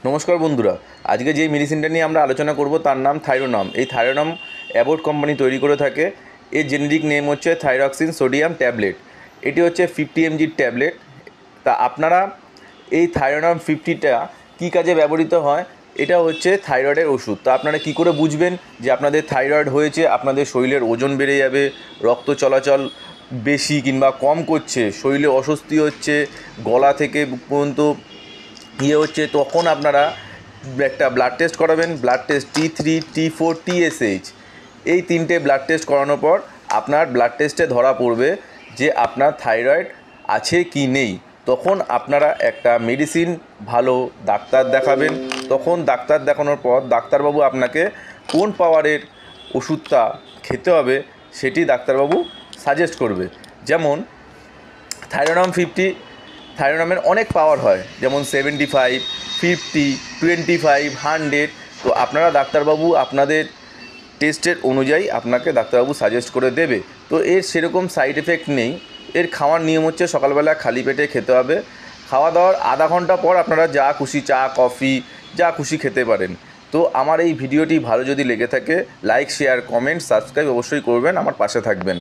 নমস্কার বন্ধুরা, আজকে যে মেডিসিনটা নিয়ে আমরা আলোচনা করব তার নাম থাইরোনাম। এই থাইরোনাম অ্যাবোট কোম্পানি তৈরি করে থাকে। এর জেনেরিক নেম হচ্ছে থাইরক্সিন সোডিয়াম ট্যাবলেট। এটি হচ্ছে 50 mg ট্যাবলেট। তা আপনারা এই থাইরোনাম 50টা কী কাজে ব্যবহৃত হয়? এটা হচ্ছে থাইরয়েডের ওষুধ। তো আপনারা কী করে বুঝবেন যে আপনাদের থাইরয়েড হয়েছে? আপনাদের শরীরের ওজন বেড়ে যাবে, রক্ত চলাচল বেশি কিংবা কম করছে, শরীরে অস্বস্তি হচ্ছে, গলা থেকে বুক পর্যন্ত হচ্ছে, তখন আপনারা একটা ব্লাড টেস্ট করাবেন। Blood test T3, T4, TSH এই তিনটে ব্লাড টেস্ট করানোর পর আপনার ব্লাড টেস্টে ধরা পড়বে যে আপনার থাইরয়েড আছে কি নেই। তখন আপনারা একটা মেডিসিন ভালো ডাক্তার দেখাবেন। তখন ডাক্তার দেখানোর পর ডাক্তারবাবু আপনাকে কোন পাওয়ারের ওষুধটা খেতে হবে সেটি ডাক্তারবাবু সাজেস্ট করবে। যেমন থাইরোনাম 50, থাইরোনামের অনেক পাওয়ার হয়, যেমন 75, 50, 25, 100। তো আপনারা ডাক্তারবাবু আপনাদের টেস্টের অনুযায়ী আপনাকে ডাক্তারবাবু সাজেস্ট করে দেবে। তো এর সেরকম সাইড এফেক্ট নেই। এর খাওয়ার নিয়ম হচ্ছে সকালবেলা খালি পেটে খেতে হবে। খাওয়া দাওয়ার আধা ঘন্টা পর আপনারা যা খুশি চা কফি যা খুশি খেতে পারেন। তো আমার এই ভিডিওটি ভালো যদি লেগে থাকে, লাইক শেয়ার কমেন্ট সাবস্ক্রাইব অবশ্যই করবেন, আমার পাশে থাকবেন।